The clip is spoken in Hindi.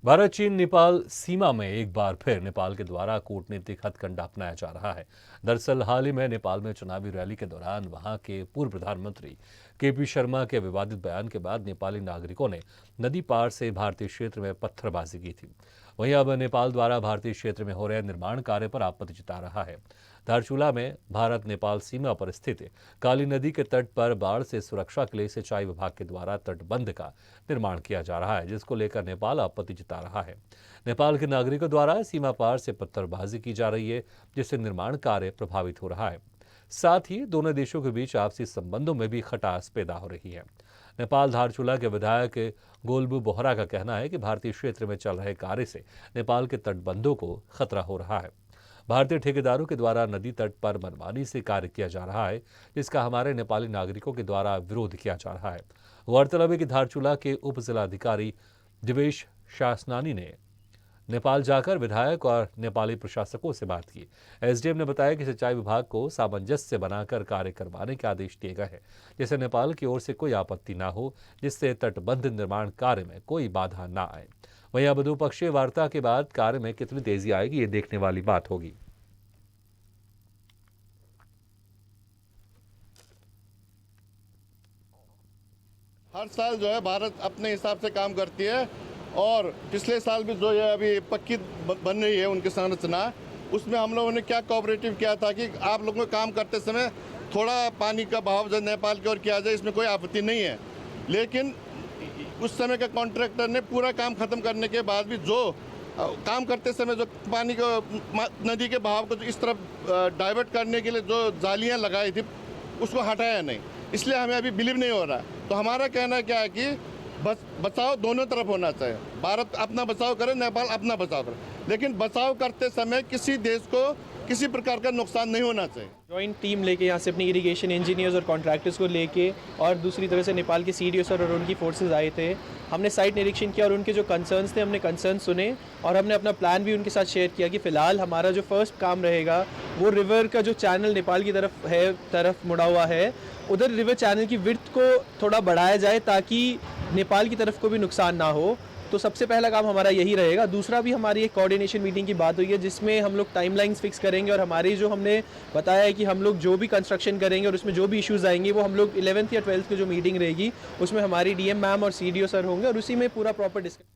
भारत चीन नेपाल सीमा में एक बार फिर नेपाल के द्वारा कूटनीतिक हथकंडा अपनाया जा रहा है। दरअसल हाल ही में नेपाल में चुनावी रैली के दौरान वहां के पूर्व प्रधानमंत्री केपी शर्मा के विवादित बयान के बाद नेपाली नागरिकों ने नदी पार से भारतीय क्षेत्र में पत्थरबाजी की थी। वहीं अब नेपाल द्वारा भारतीय क्षेत्र में हो रहे निर्माण कार्य पर आपत्ति जता रहा है। धारचूला में भारत नेपाल सीमा पर स्थित काली नदी के तट पर बाढ़ से सुरक्षा के लिए सिंचाई विभाग के द्वारा तटबंध का निर्माण किया जा रहा है, जिसको लेकर नेपाल आपत्ति जता रहा है। नेपाल के नागरिकों द्वारा सीमा पार से पत्थरबाजी की जा रही है, जिससे निर्माण कार्य प्रभावित हो रहा है। साथ ही दोनों देशों के बीच आपसी संबंधों में भी खटास पैदा हो रही है। नेपाल धारचूला के विधायक गोलबू बोहरा का कहना है कि भारतीय क्षेत्र में चल रहे कार्य से नेपाल के तटबंधों को खतरा हो रहा है। भारतीय ठेकेदारों के द्वारा नदी तट पर मनमानी से कार्य किया जा रहा है, जिसका हमारे नेपाली नागरिकों के द्वारा विरोध किया जा रहा है। गौरतलब है कि धारचूला के उप जिलाधिकारी दिवेश शासनानी ने नेपाल जाकर विधायक और नेपाली प्रशासकों से बात की। एसडीएम ने बताया कि सिंचाई विभाग को सामंजस्य बनाकर कार्य करवाने के आदेश दिए गए हैं, जिससे नेपाल की ओर से कोई आपत्ति न हो, जिससे तटबंध निर्माण कार्य में कोई बाधा न आए। वहीं अब द्विपक्षीय वार्ता के बाद कार्य में कितनी तेजी आएगी, ये देखने वाली बात होगी। हर साल जो है भारत अपने हिसाब से काम करती है और पिछले साल भी जो है अभी पक्की बन रही है उनकी संरचना, उसमें हम लोगों ने क्या कोऑपरेटिव किया था कि आप लोगों को काम करते समय थोड़ा पानी का बहाव जो नेपाल की ओर किया जाए, इसमें कोई आपत्ति नहीं है। लेकिन उस समय का कॉन्ट्रैक्टर ने पूरा काम खत्म करने के बाद भी जो काम करते समय जो पानी को नदी के बहाव को इस तरफ डाइवर्ट करने के लिए जो जालियाँ लगाई थी उसको हटाया नहीं, इसलिए हमें अभी बिलीव नहीं हो रहा। तो हमारा कहना क्या है कि बस बचाव दोनों तरफ होना चाहिए। भारत अपना बचाव करे, नेपाल अपना बचाव करे, लेकिन बचाव करते समय किसी देश को किसी प्रकार का नुकसान नहीं होना चाहिए। जॉइंट टीम लेके यहाँ से अपनी इरिगेशन इंजीनियर्स और कॉन्ट्रैक्टर्स को लेके और दूसरी तरह से नेपाल के सीडीओ सर और उनकी फोर्सेस आए थे। हमने साइट निरीक्षण किया और उनके जो कंसर्न्स थे हमने कंसर्न सुने और हमने अपना प्लान भी उनके साथ शेयर किया कि फ़िलहाल हमारा जो फर्स्ट काम रहेगा वो रिवर का जो चैनल नेपाल की तरफ मुड़ा हुआ है, उधर रिवर चैनल की विड्थ को थोड़ा बढ़ाया जाए ताकि नेपाल की तरफ को भी नुकसान ना हो। तो सबसे पहला काम हमारा यही रहेगा। दूसरा भी हमारी एक कोऑर्डिनेशन मीटिंग की बात हुई है, जिसमें हम लोग टाइमलाइंस फिक्स करेंगे और हमारी जो हमने बताया है कि हम लोग जो भी कंस्ट्रक्शन करेंगे और उसमें जो भी इश्यूज़ आएंगे वो हम लोग 11th या 12th की जो मीटिंग रहेगी उसमें हमारी डीएम मैम और सीडीओ सर होंगे और उसी में पूरा प्रॉपर डिस्कशन